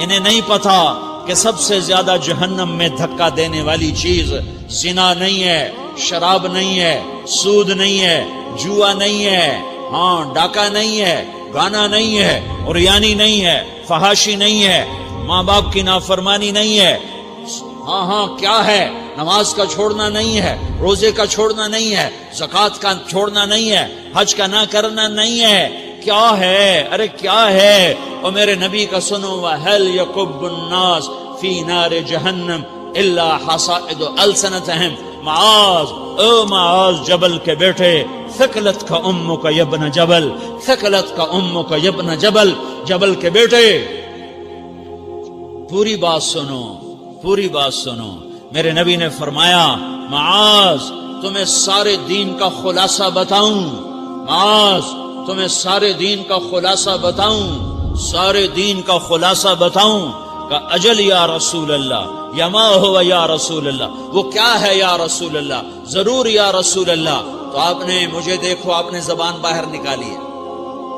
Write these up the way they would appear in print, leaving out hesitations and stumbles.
انہیں نہیں پتا کہ سب سے زیادہ جہنم میں دھکا دینے والی چیز زنا نہیں ہے، شراب نہیں ہے، سود نہیں ہے، جوا نہیں ہے، ہاں ڈاکہ نہیں ہے، گانا نہیں ہے، عریانی نہیں ہے، فحاشی نہیں ہے، ماں باپ کی نافرمانی نہیں ہے، ہاں کیا ہے، نماز کا چھوڑنا نہیں ہے، روزے کا چھوڑنا نہیں ہے، زکوٰۃ کا چھوڑنا نہیں ہے، حج کا نہ کرنا نہیں ہے، کیا ہے؟ ارے کیا ہے؟ اور میرے نبی کا سنو، وَهَلْ يَكُبُّ النَّاسِ فِي نَارِ جَهَنَّمَ إِلَّا حَصَائِدُ أَلْسِنَتِهِمْ معاذ، او معاذ جبل کے بیٹے، ثقلت کا امک یا ابن جبل، ثقلت کا امک یا ابن جبل، جبل کے بیٹے پوری بات سنو، پوری بات سنو۔ میرے نبی نے فرمایا، معاذ تمہیں سارے دین کا خلاصہ بتاؤں، معاذ تمہیں سارے دین کا خلاصہ بتاؤں، سارے دین کا خلاصہ بتاؤں؟ کہ اجل یا رسول اللہ، یا ما ہوا یا رسول اللہ، وہ کیا ہے یا رسول اللہ؟ ضرور یا رسول اللہ۔ تو آپ نے مجھے دیکھو، آپ نے زبان باہر نکالی ہے،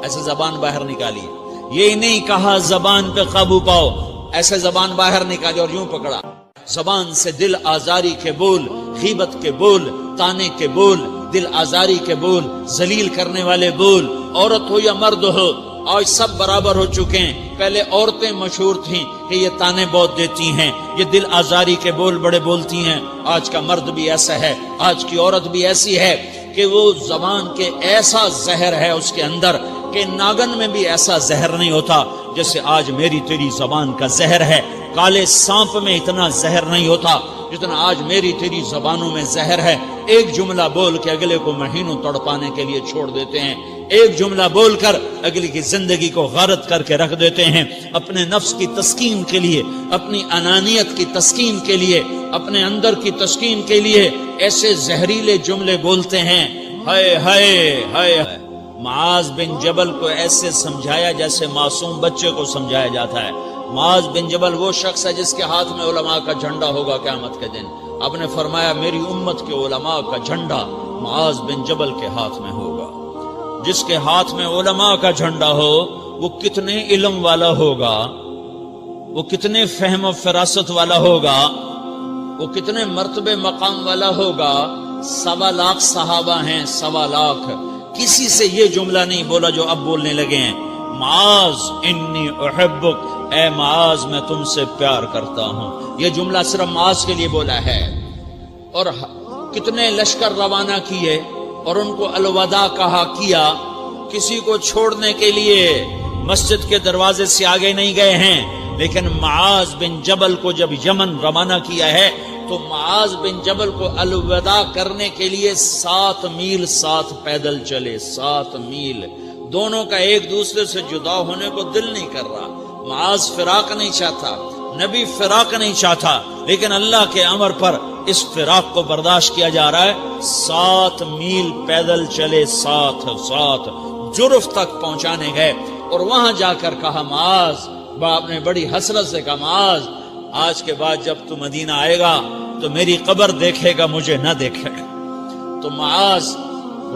ایسے زبان باہر نکالی ہے، یہ نہیں کہا زبان پہ قابو پاؤ، ایسے زبان باہر نکالی اور یوں پکڑا۔ زبان سے دل آزاری کے بول، غیبت کے بول، تانے کے بول، دل آزاری کے بول، ذلیل کرنے والے بول، عورت ہو یا مرد ہو، آج سب برابر ہو چکے ہیں۔ پہلے عورتیں مشہور تھیں کہ یہ تانے بہت دیتی ہیں، یہ دل آزاری کے بول بڑے بولتی ہیں۔ آج کا مرد بھی ایسا ہے، آج کی عورت بھی ایسی ہے کہ وہ زبان کے ایسا زہر ہے اس کے اندر کہ ناگن میں بھی ایسا زہر نہیں ہوتا جیسے آج میری تیری زبان کا زہر ہے۔ کالے سانپ میں اتنا زہر نہیں ہوتا جتنا آج میری تیری زبانوں میں زہر ہے۔ ایک جملہ بول کے اگلے کو مہینوں تڑپانے کے لیے چھوڑ دیتے ہیں، ایک جملہ بول کر اگلی کی زندگی کو غارت کر کے رکھ دیتے ہیں، اپنے نفس کی تسکین کے لیے، اپنی انانیت کی تسکین کے لیے، اپنے اندر کی تسکین کے لیے ایسے زہریلے جملے بولتے ہیں۔ ہائے ہائے ہائے۔ معاذ بن جبل کو ایسے سمجھایا جیسے معصوم بچے کو سمجھایا جاتا ہے۔ معاذ بن جبل وہ شخص ہے جس کے ہاتھ میں علماء کا جھنڈا ہوگا قیامت کے دن۔ آپ نے فرمایا میری امت کے علماء کا جھنڈا معاذ بن جبل کے ہاتھ میں ہوگا۔ جس کے ہاتھ میں علماء کا جھنڈا ہو وہ کتنے علم والا ہوگا، وہ کتنے فہم و فراست والا ہوگا، وہ کتنے مرتبے مقام والا ہوگا۔ 1.25 لاکھ صحابہ ہیں، 1.25 لاکھ، کسی سے یہ جملہ نہیں بولا جو اب بولنے لگے ہیں۔ معاذ انی احبک، اے معاذ میں تم سے پیار کرتا ہوں، یہ جملہ صرف معاذ کے لیے بولا ہے۔ اور کتنے لشکر روانہ کیے اور ان کو الوداع کیا، کسی کو چھوڑنے کے لیے مسجد کے دروازے سے آگے نہیں گئے ہیں، لیکن معاذ بن جبل کو جب یمن روانہ کیا ہے تو معاذ بن جبل کو الوداع کرنے کے لیے 7 میل ساتھ پیدل چلے، 7 میل۔ دونوں کا ایک دوسرے سے جدا ہونے کو دل نہیں کر رہا، معاذ فراق نہیں چاہتا، نبی فراق نہیں چاہتا، لیکن اللہ کے امر پر اس فراق کو برداشت کیا جا رہا ہے۔ 7 میل پیدل چلے، 7 جرف تک پہنچانے گئے اور وہاں جا کر کہا معاذ، باپ نے بڑی حسرت سے کہا معاذ آج کے بعد جب تو مدینہ آئے گا تو میری قبر دیکھے گا، مجھے نہ دیکھے گا۔ تو معاذ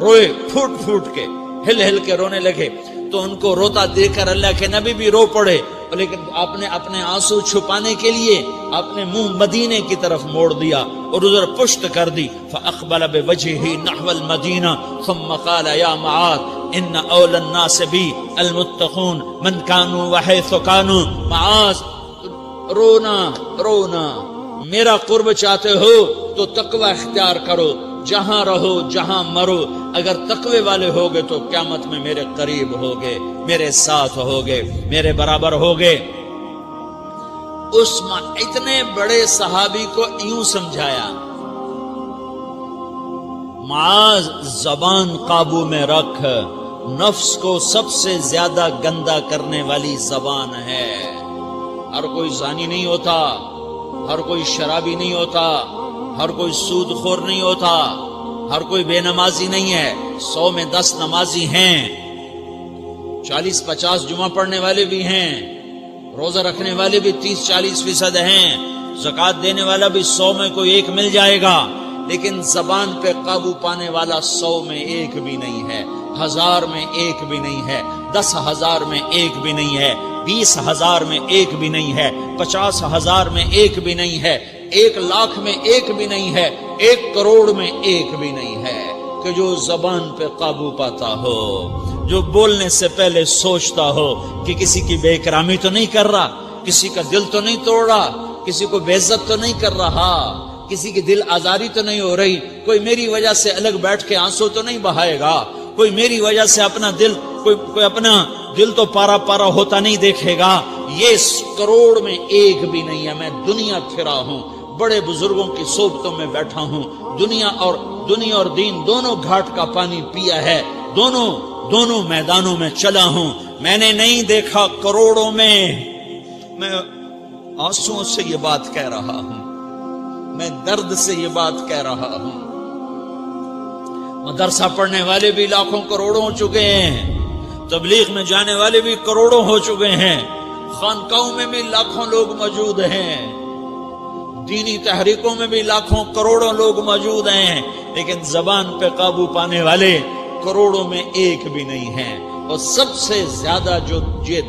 روئے، پھوٹ پھوٹ کے، ہل ہل کے رونے لگے۔ تو ان کو روتا دیکھ کر اللہ کے نبی بھی رو پڑے، لیکن آپ نے اپنے آنسو چھپانے کے لیے اپنے منہ مدینے کی طرف موڑ دیا اور ادھر پشت کر دی۔ فاقبل بوجهه نحو المدینہ ثم قال یا معاذ ان اول الناس بی المتقون من كانوا وحيث كانوا۔ معاذ رونا، میرا قرب چاہتے ہو تو تقوی اختیار کرو، جہاں رہو جہاں مرو، اگر تقوی والے ہوگے تو قیامت میں میرے قریب ہوگے، میرے ساتھ ہوگے، میرے برابر ہوگے۔ اس اتنے بڑے صحابی کو یوں سمجھایا، معاذ زبان قابو میں رکھ، نفس کو سب سے زیادہ گندا کرنے والی زبان ہے۔ ہر کوئی زانی نہیں ہوتا، ہر کوئی شرابی نہیں ہوتا، ہر کوئی سود خور نہیں ہوتا، ہر کوئی بے نمازی نہیں ہے۔ 100 میں 10 نمازی ہیں، 40-50 جمعہ پڑھنے والے بھی ہیں، روزہ رکھنے والے بھی 30-40% ہیں، زکوٰۃ دینے والا بھی 100 میں کوئی ایک مل جائے گا، لیکن زبان پہ قابو پانے والا 100 میں ایک بھی نہیں ہے، 1000 میں ایک بھی نہیں ہے، 10,000 میں ایک بھی نہیں ہے، 20,000 میں ایک بھی نہیں ہے، 50,000 میں ایک بھی نہیں ہے، 1,00,000 میں ایک بھی نہیں ہے، 1 کروڑ میں ایک بھی نہیں ہے کہ جو زبان پہ قابو پاتا ہو، جو بولنے سے پہلے سوچتا ہو کہ کسی کی بے اکرامی تو نہیں کر رہا، کسی کا دل تو نہیں توڑ رہا، کسی کو بے عزت تو نہیں کر رہا، کسی کی دل آزاری تو نہیں ہو رہی، کوئی میری وجہ سے الگ بیٹھ کے آنسو تو نہیں بہائے گا، کوئی میری وجہ سے اپنا دل کوئی اپنا دل تو پارا پارا ہوتا نہیں دیکھے گا۔ یہ 1 کروڑ میں ایک بھی نہیں ہے۔ میں دنیا پھرا ہوں، بڑے بزرگوں کی صحبتوں میں بیٹھا ہوں، دنیا اور دین دونوں گھاٹ کا پانی پیا ہے، دونوں میدانوں میں چلا ہوں، میں نے نہیں دیکھا کروڑوں میں۔ میں آنسوؤں سے یہ بات کہہ رہا ہوں، میں درد سے یہ بات کہہ رہا ہوں۔ مدرسہ پڑھنے والے بھی لاکھوں کروڑوں ہو چکے ہیں، تبلیغ میں جانے والے بھی کروڑوں ہو چکے ہیں، خانقاہوں میں بھی لاکھوں لوگ موجود ہیں، دینی تحریکوں میں بھی لاکھوں کروڑوں لوگ موجود ہیں، لیکن زبان پہ قابو پانے والے کروڑوں میں ایک بھی نہیں ہیں۔ اور سب سے زیادہ جو یہ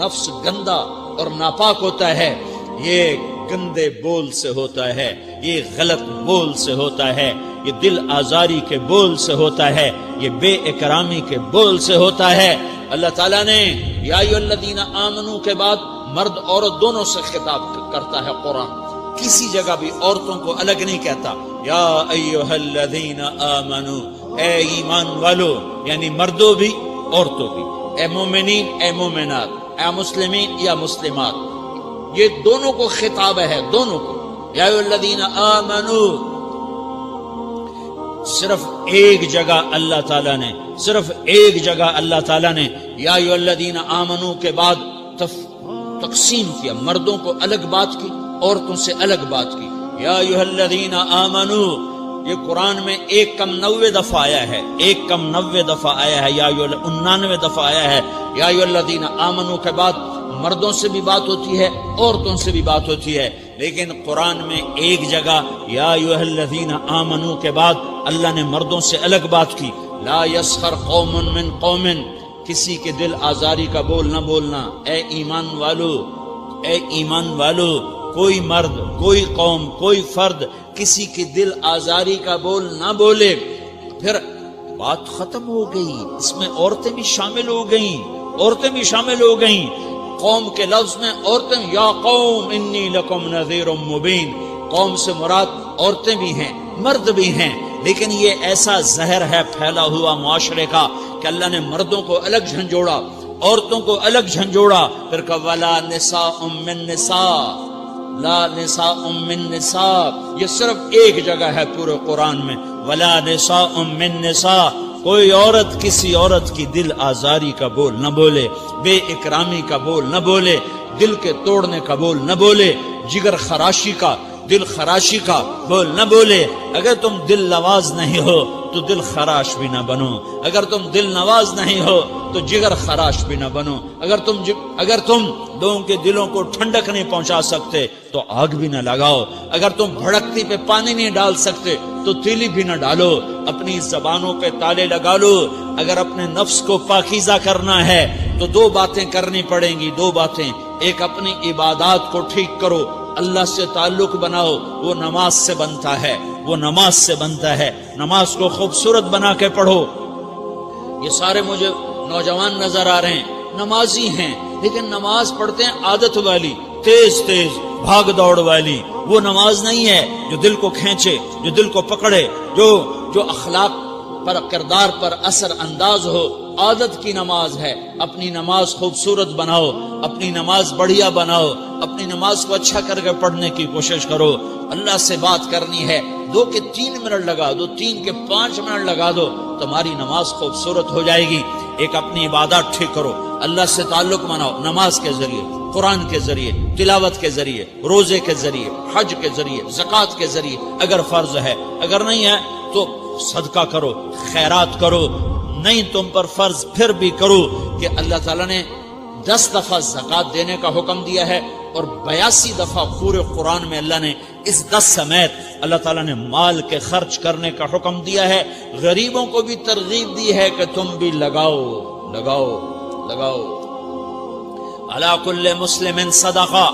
نفس گندا اور ناپاک ہوتا ہے، یہ گندے بول سے ہوتا ہے، یہ غلط بول سے ہوتا ہے، یہ دل آزاری کے بول سے ہوتا ہے، یہ بے اکرامی کے بول سے ہوتا ہے۔ اللہ تعالیٰ نے یا ایھا الذین آمنو کے بعد مرد عورت دونوں سے خطاب کرتا ہے قرآن، کسی جگہ بھی عورتوں کو الگ نہیں کہتا۔ یا ایھا الذین آمنو، اے ایمان والو، یعنی مردوں بھی عورتوں بھی، اے مومنین اے مومنات، اے مسلمین یا مسلمات، یہ دونوں کو خطاب ہے، دونوں کو۔ یا ایھا الذین آمنو، صرف ایک جگہ اللہ تعالیٰ نے یا ایھا الذین آمنو کے بعد تقسیم کیا، مردوں کو الگ بات کی، عورتوں سے الگ بات کی۔ یا ایھا الذین آمنو، یہ قرآن میں 199 دفعہ آیا ہے، 199 دفعہ آیا ہے، یا 99 دفعہ آیا ہے۔ یا ایھا الذین آمنو کے بعد مردوں سے بھی بات ہوتی ہے، عورتوں سے بھی بات ہوتی ہے، لیکن قرآن میں ایک جگہ یا ایھا الذین آمنو کے بعد اللہ نے مردوں سے الگ بات کی۔ لا یسخر قوم من قوم، کسی کے دل آزاری کا بول نہ بولنا۔ اے ایمان والو، کوئی مرد، کوئی قوم، کوئی فرد کسی کے دل آزاری کا بول نہ بولے۔ پھر بات ختم ہو گئی، اس میں عورتیں بھی شامل ہو گئیں، قوم کے لفظ میں عورتیں، یا قوم انی لکم نذیر مبین، قوم سے مراد عورتیں بھی ہیں، مرد بھی ہیں، لیکن یہ ایسا زہر ہے پھیلا ہوا معاشرے کا کہ اللہ نے مردوں کو الگ جھنجھوڑا، عورتوں کو الگ جھنجھوڑا، پھر کہ ولا نساء من نساء، لا نساء من نساء، یہ صرف ایک جگہ ہے پورے قرآن میں، ولا نساء من نساء، کوئی عورت کسی عورت کی دل آزاری کا بول نہ بولے، بے اکرامی کا بول نہ بولے، دل کے توڑنے کا بول نہ بولے، جگر خراشی کا، دل خراشی کا بول نہ بولے۔ اگر تم دل نواز نہیں ہو تو دل خراش بھی نہ بنو، اگر تم دل نواز نہیں ہو تو جگر خراش بھی نہ بنو، اگر تم لوگوں کے دلوں کو ٹھنڈک نہیں پہنچا سکتے تو آگ بھی نہ لگاؤ، اگر تم بھڑکتی پہ پانی نہیں ڈال سکتے تو تیلی بھی نہ ڈالو، اپنی زبانوں پہ تالے لگا لو۔ اگر اپنے نفس کو پاکیزہ کرنا ہے تو 2 باتیں کرنی پڑیں گی، 2 باتیں۔ ایک، اپنی عبادات کو ٹھیک کرو، اللہ سے تعلق بناؤ، وہ نماز سے بنتا ہے، نماز کو خوبصورت بنا کے پڑھو۔ یہ سارے مجھے نوجوان نظر آ رہے ہیں، نمازی ہیں، لیکن نماز پڑھتے ہیں عادت والی، تیز بھاگ دوڑ والی۔ وہ نماز نہیں ہے جو دل کو کھینچے، جو دل کو پکڑے، جو اخلاق پر، کردار پر اثر انداز ہو۔ عادت کی نماز ہے۔ اپنی نماز خوبصورت بناؤ، اپنی نماز بڑھیا بناؤ، اپنی نماز کو اچھا کر کے پڑھنے کی کوشش کرو۔ اللہ سے بات کرنی ہے، 2 کے 3 منٹ لگا دو، 3 کے 5 منٹ لگا دو، تمہاری نماز خوبصورت ہو جائے گی۔ ایک، اپنی عبادات ٹھیک کرو، اللہ سے تعلق بناؤ، نماز کے ذریعے، قرآن کے ذریعے، تلاوت کے ذریعے، روزے کے ذریعے، حج کے ذریعے، زکوٰۃ کے ذریعے اگر فرض ہے، اگر نہیں ہے تو صدقہ کرو، خیرات کرو، نہیں تم پر فرض پھر بھی کرو کہ اللہ تعالیٰ نے 10 دفعہ زکوٰۃ دینے کا حکم دیا ہے اور 82 دفعہ پورے قرآن میں اللہ نے اس 10 سمیت اللہ تعالیٰ نے مال کے خرچ کرنے کا حکم دیا ہے۔ غریبوں کو بھی ترغیب دی ہے کہ تم بھی لگاؤ۔ علی کل مسلم صدقہ،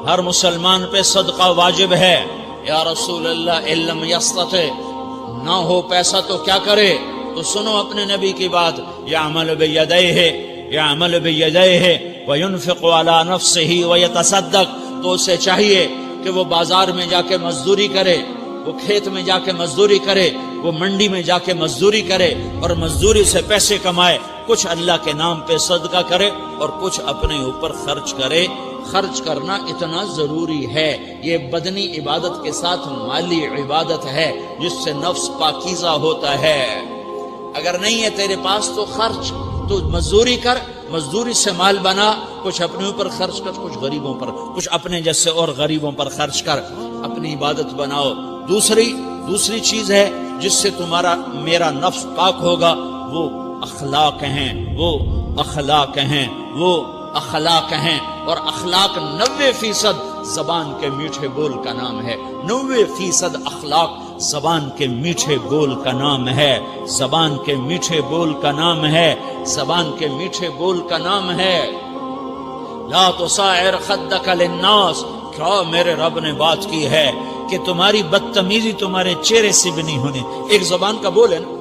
ہر مسلمان پہ صدقہ واجب ہے۔ یا رسول اللہ ان لم یستطع، نہ ہو پیسہ تو کیا کرے؟ تو سنو اپنے نبی کی بات، یعمل بیدیہ، یعمل بیدیہ وینفق علی نفسہ ویتصدق، تو اسے چاہیے کہ وہ بازار میں جا کے مزدوری کرے، وہ کھیت میں جا کے مزدوری کرے، وہ منڈی میں جا کے مزدوری کرے اور مزدوری سے پیسے کمائے، کچھ اللہ کے نام پہ صدقہ کرے اور کچھ اپنے اوپر خرچ کرے۔ خرچ کرنا اتنا ضروری ہے، یہ بدنی عبادت کے ساتھ مالی عبادت ہے جس سے نفس پاکیزہ ہوتا ہے۔ اگر نہیں ہے تیرے پاس تو خرچ، تو مزدوری کر، مزدوری سے مال بنا، کچھ اپنے اوپر خرچ کر، کچھ غریبوں پر، کچھ اپنے جیسے اور غریبوں پر خرچ کر، اپنی عبادت بناؤ۔ دوسری چیز ہے جس سے تمہارا میرا نفس پاک ہوگا، وہ اخلاق ہیں، وہ اخلاق ہیں، وہ اخلاق ہیں، اور اخلاق 90% زبان کے میٹھے بول کا نام ہے۔ 90% اخلاق زبان کے میٹھے بول کا نام ہے، زبان کے میٹھے بول کا نام ہے، زبان کے میٹھے بول کا نام ہے۔ لا تصاعر خدک للناس، کیا میرے رب نے بات کی ہے کہ تمہاری بدتمیزی تمہارے چہرے سے بھی نہیں ہونی۔ ایک زبان کا بول ہے نا،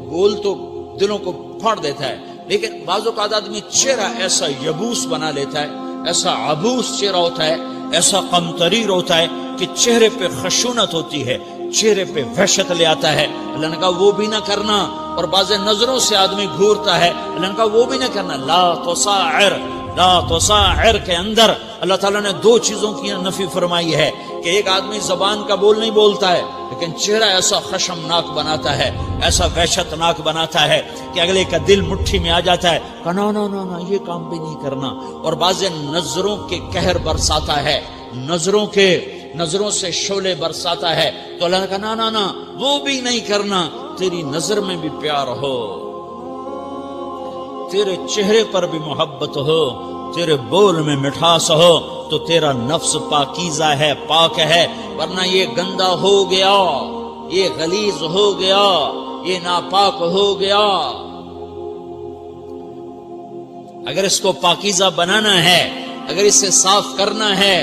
بول تو دلوں کو پھاڑ دیتا ہے، لیکن بعض اوقات آدمی چہرہ ایسا یبوس بنا لیتا ہے، ایسا عبوس چہرہ ہوتا ہے، ایسا قمطریر ہوتا ہے کہ چہرے پہ خشونت ہوتی ہے، چہرے پہ وحشت لے آتا ہے۔ اللہ نے کہا وہ بھی نہ کرنا، اور بعض نظروں سے آدمی گھورتا ہے، اللہ نے کہا وہ بھی نہ کرنا۔ لا تصاعر، لا تصاعر کے اندر اللہ تعالیٰ نے 2 چیزوں کی نفی فرمائی ہے کہ ایک آدمی زبان کا بول نہیں بولتا ہے لیکن چہرہ ایسا خشمناک بناتا ہے، ایسا وحشتناک بناتا ہے کہ اگلے کا دل مٹھی میں آ جاتا ہے کہ نا یہ کام بھی نہیں کرنا۔ اور بعض نظروں کے قہر برساتا ہے، نظروں سے شعلے برساتا ہے، تو اللہ نے کہا نا وہ بھی نہیں کرنا۔ تیری نظر میں بھی پیار ہو، تیرے چہرے پر بھی محبت ہو، تیرے بول میں مٹھاس ہو، تو تیرا نفس پاکیزہ ہے، پاک ہے۔ ورنہ یہ گندا ہو گیا، یہ غلیظ ہو گیا، یہ ناپاک ہو گیا۔ اگر اس کو پاکیزہ بنانا ہے، اگر اسے صاف کرنا ہے،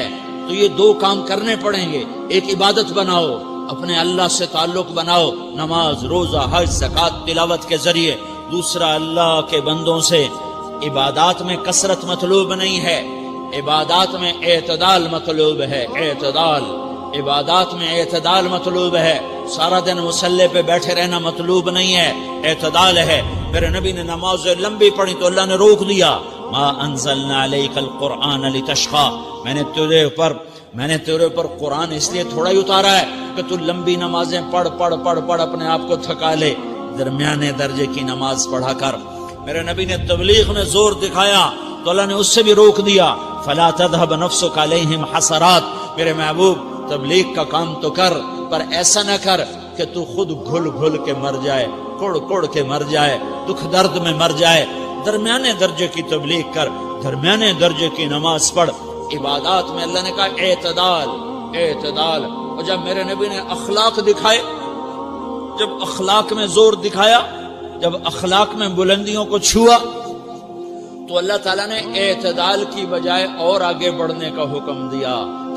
تو یہ 2 کام کرنے پڑیں گے۔ ایک عبادت بناؤ، اپنے اللہ سے تعلق بناؤ، نماز، روزہ، حج، زکوٰۃ، تلاوت کے ذریعے۔ دوسرا، اللہ کے بندوں سے عبادات میں کثرت مطلوب نہیں ہے، عبادات میں اعتدال مطلوب ہے، اعتدال، عبادات میں اعتدال مطلوب ہے۔ سارا دن مصلی پہ بیٹھے رہنا مطلوب نہیں ہے، اعتدال ہے۔ میرے نبی نے نماز لمبی پڑھی تو اللہ نے روک دیا، ما انزلنا علیک القرآن لتشقی، میں نے تیرے اوپر قرآن اس لیے تھوڑا ہی اتارا ہے کہ تو لمبی نمازیں پڑھ اپنے آپ کو تھکا لے، درمیانے درجے کی نماز پڑھا کر۔ میرے نبی نے تبلیغ میں زور دکھایا تو اللہ نے اس سے بھی روک دیا، فلا تذهب نفسك علیہم حسرات، میرے محبوب تبلیغ کا کام تو کر، پر ایسا نہ کر کہ تو خود گھل کے مر جائے، کڑ کے مر جائے، دکھ درد میں مر جائے۔ درمیانے درجے کی تبلیغ کر، درمیانے درجے کی نماز پڑھ۔ عبادات میں اللہ نے کہا اعتدال۔ اور جب میرے نبی نے اخلاق دکھائے، جب اخلاق میں زور دکھایا، جب اخلاق میں بلندیوں کو چھوا، تو اللہ تعالیٰ نے اعتدال کی بجائے اور آگے بڑھنے کا حکم دیا،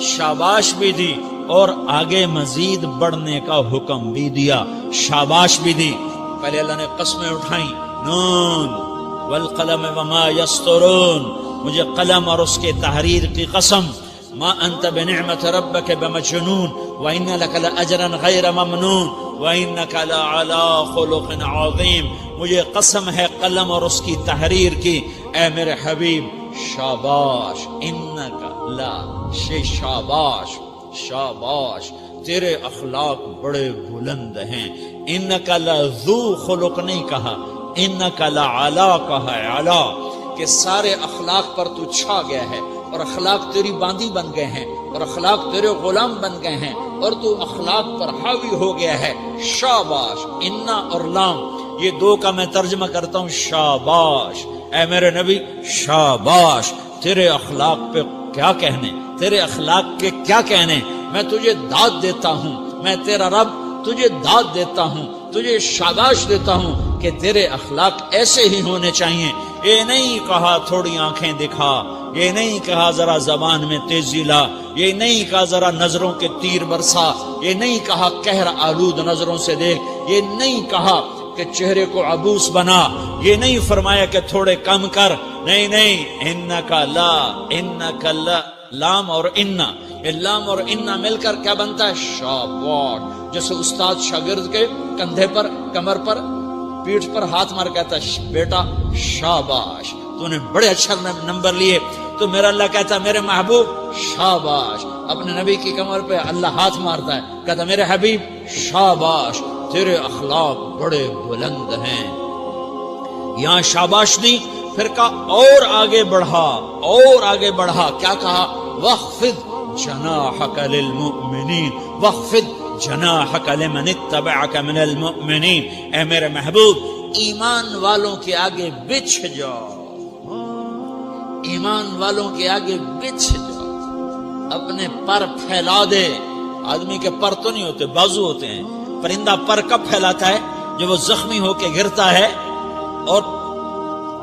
شاباش بھی دی اور آگے مزید بڑھنے کا حکم بھی دیا، شاباش بھی دی۔ پہلے اللہ نے قسمیں اٹھائیں، نون والقلم وما یسطرون، مجھے قلم اور اس کے تحریر کی قسم، ما انت بنعمت ربک بمجنون وان لک لاجرا غیر ممنون وانک لعلی خلق عظیم، مجھے قسم ہے قلم اور اس کی تحریر کی، اے میرے حبیب شاباش، انک لا شاباش، تیرے اخلاق بڑے بلند ہیں۔ انک لذو خلق نہیں کہا، انک لعلی کہا، علا، کہ سارے اخلاق پر تو چھا گیا ہے، اور اخلاق تیری باندی بن گئے ہیں، اور اخلاق تیرے غلام بن گئے ہیں، اور تو اخلاق پر حاوی ہو گیا ہے۔ شاباش، انا اور لام، یہ 2 کا میں ترجمہ کرتا ہوں، شاباش، اے میرے نبی شاباش، تیرے اخلاق پہ کیا کہنے، تیرے اخلاق کے کیا کہنے، میں تجھے داد دیتا ہوں، میں تیرا رب تجھے داد دیتا ہوں، تجھے شاباش دیتا ہوں کہ تیرے اخلاق ایسے ہی ہونے چاہیے. یہ نہیں کہا تھوڑی آنکھیں دکھا، یہ نہیں کہا ذرا زبان میں تیزی لا، یہ نہیں کہا ذرا نظروں کے تیر برسا، یہ نہیں کہا قہر آلود نظروں سے دیکھ، یہ نہیں کہا کہ چہرے کو عبوس بنا، یہ نہیں فرمایا کہ تھوڑے کم کر. نہیں، انکا لا، لام اور انا، یہ لام اور انا مل کر کیا بنتا ہے؟ شاباش. جیسے استاد شاگرد کے کندھے پر، کمر پر، پیٹھ پر ہاتھ مار کہتا ہے بیٹا شاباش تو نے بڑے اچھا نمبر لیے. تو میرا اللہ کہتا ہے میرے محبوب شاباش. اپنے نبی کی کمر پہ اللہ ہاتھ مارتا ہے، کہتا ہے میرے حبیب شاباش، تیرے اخلاق بڑے بلند ہیں. یہاں شاباش دی، پھر کہا اور آگے بڑھا. کیا کہا؟ وَخْفِضْ جَنَاحَكَ لِلْمُؤْمِنِينَ وَخْفِضْ جَنَاحَكَ لِمَنِ اتَّبَعَكَ مِنَ الْمُؤْمِنِينَ. اے میرے محبوب ایمان والوں کے آگے بچھ جاؤ، ایمان والوں کے آگے بچھ جاؤ، اپنے پر پھیلا دے. آدمی کے پر تو نہیں ہوتے، بازو ہوتے ہیں. پرندہ پر کب پھیلاتا ہے؟ جب وہ زخمی ہو کے گرتا ہے اور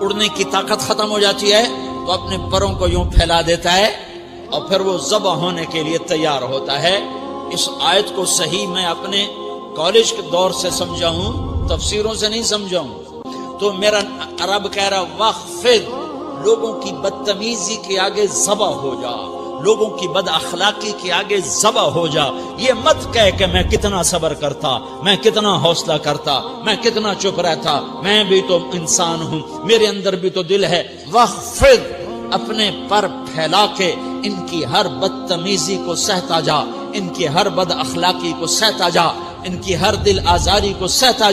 اڑنے کی طاقت ختم ہو جاتی ہے تو اپنے پروں کو یوں پھیلا دیتا ہے اور پھر وہ ذبح ہونے کے لیے تیار ہوتا ہے. اس آیت کو صحیح میں اپنے کالج کے دور سے سمجھا ہوں، تفسیروں سے نہیں سمجھا ہوں. تو میرا عرب کہہ رہا وَخْفِضْ، لوگوں کی بدتمیزی کے آگے ذبح ہو جا، لوگوں کی بد اخلاقی کے آگے ذبح ہو جا. یہ مت کہہ کہ میں کتنا صبر کرتا، میں کتنا حوصلہ کرتا، میں کتنا چپ رہتا، میں بھی تو انسان ہوں، میرے اندر بھی تو دل ہے. وَخْفِضْ، اپنے پر پھیلا کے ان کی ہر بدتمیزی کو سہتا جا، ان کی ہر بد اخلاقی کو سہتا جا، ان کی ہر دل آزاری کو سہتا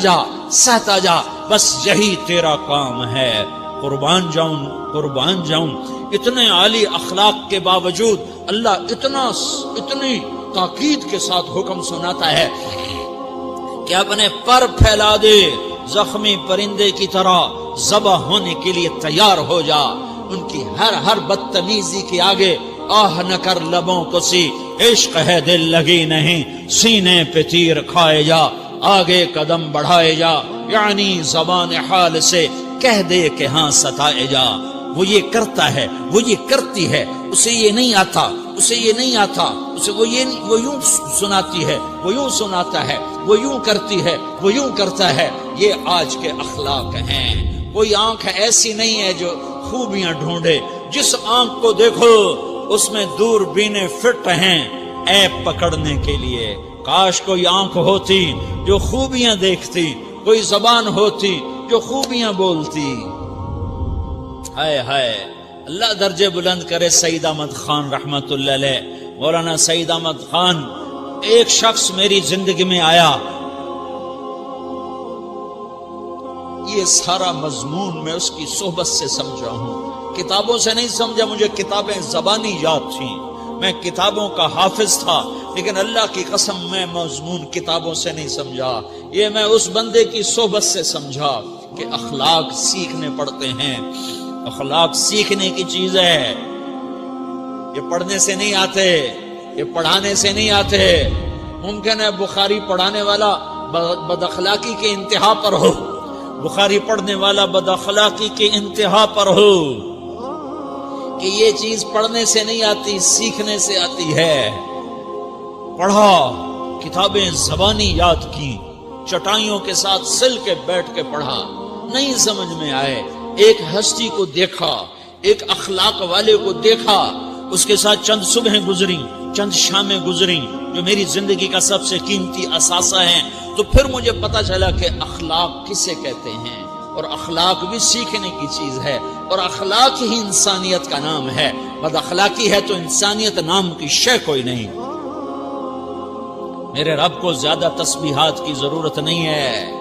جا. بس یہی تیرا کام ہے. قربان جاؤں اتنے عالی اخلاق کے باوجود اللہ اتنی تاکید کے ساتھ حکم سناتا ہے کہ اپنے پر پھیلا دے، زخمی پرندے کی طرح ذبح ہونے کے لیے تیار ہو جا. ان کی ہر بدتمیزی کے آگے آہ نہ کر لبوں کو سی، عشق ہے دل لگی نہیں، سینے پہ تیر کھائے جا، آگے قدم بڑھائے جا. یعنی زبان حال سے کہہ دے کہ ہاں ستائے جا. وہ یہ کرتا ہے، وہ یہ کرتی ہے، اسے یہ نہیں آتا، اسے وہ یوں سناتی ہے، وہ یوں سناتا ہے، وہ یوں کرتی ہے، وہ یوں کرتا ہے. یہ آج کے اخلاق ہیں. کوئی آنکھ ایسی نہیں ہے جو خوبیاں ڈھونڈے. جس آنکھ کو دیکھو اس میں دوربینیں فٹ ہیں عیب پکڑنے کے لیے. کاش کوئی آنکھ ہوتی جو خوبیاں دیکھتی، کوئی زبان ہوتی جو خوبیاں بولتی. ہائے اللہ درجے بلند کرے سعید احمد خان رحمت اللہ علیہ. مولانا سعید احمد خان، ایک شخص میری زندگی میں آیا، یہ سارا مضمون میں اس کی صحبت سے سمجھا ہوں، کتابوں سے نہیں سمجھا. مجھے کتابیں زبانی یاد تھیں، میں کتابوں کا حافظ تھا، لیکن اللہ کی قسم میں مضمون کتابوں سے نہیں سمجھا. یہ میں اس بندے کی صحبت سے سمجھا کہ اخلاق سیکھنے پڑتے ہیں. اخلاق سیکھنے کی چیز ہے، یہ پڑھنے سے نہیں آتے، یہ پڑھانے سے نہیں آتے. ممکن ہے بخاری پڑھانے والا بد اخلاقی کے انتہا پر ہو، بخاری پڑھنے والا بد اخلاقی کے انتہا پر ہو، کہ یہ چیز پڑھنے سے نہیں آتی، سیکھنے سے آتی ہے. پڑھا، کتابیں زبانی یاد کی، چٹائیوں کے ساتھ سل کے بیٹھ کے پڑھا، نہیں سمجھ میں آئے. ایک ہستی کو دیکھا، ایک اخلاق والے کو دیکھا، اس کے ساتھ چند صبحیں گزری، چند شامیں گزری جو میری زندگی کا سب سے قیمتی اثاثہ ہیں. تو پھر مجھے پتا چلا کہ اخلاق کسے کہتے ہیں، اور اخلاق بھی سیکھنے کی چیز ہے، اور اخلاق ہی انسانیت کا نام ہے. بد اخلاقی ہے تو انسانیت نام کی شے کوئی نہیں. میرے رب کو زیادہ تسبیحات کی ضرورت نہیں ہے،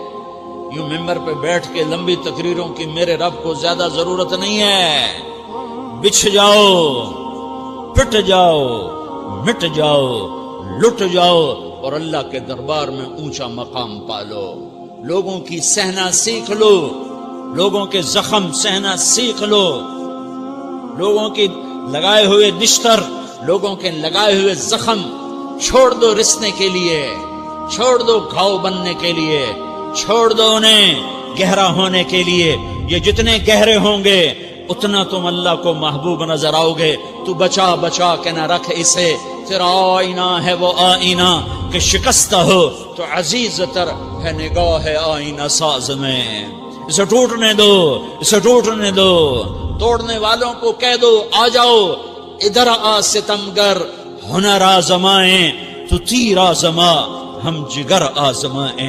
یوں ممبر پہ بیٹھ کے لمبی تقریروں کی میرے رب کو زیادہ ضرورت نہیں ہے. بچھ جاؤ، پٹ جاؤ، مٹ جاؤ، لٹ جاؤ، اور اللہ کے دربار میں اونچا مقام پالو. لوگوں کی سہنا سیکھ لو، لوگوں کے زخم سہنا سیکھ لو، لوگوں کی لگائے ہوئے نشتر، لوگوں کے لگائے ہوئے زخم چھوڑ دو رسنے کے لیے، چھوڑ دو گھاؤ بننے کے لیے، چھوڑ دو انہیں گہرا ہونے کے لیے یہ جتنے گہرے ہوں گے اتنا تم اللہ کو محبوب نظر آؤ گے. تو بچا بچا کے نہ رکھ اسے، تیرا آئینہ ہے وہ آئینہ کہ شکستہ ہو تو عزیز تر ہے نگاہ آئینہ ساز میں. اسے ٹوٹنے دو، اسے ٹوٹنے دو. توڑنے والوں کو کہہ دو آ جاؤ ادھر آ ستمگر، ہنر آزمائیں تو تیر آزما، ہم جگر آزمائیں.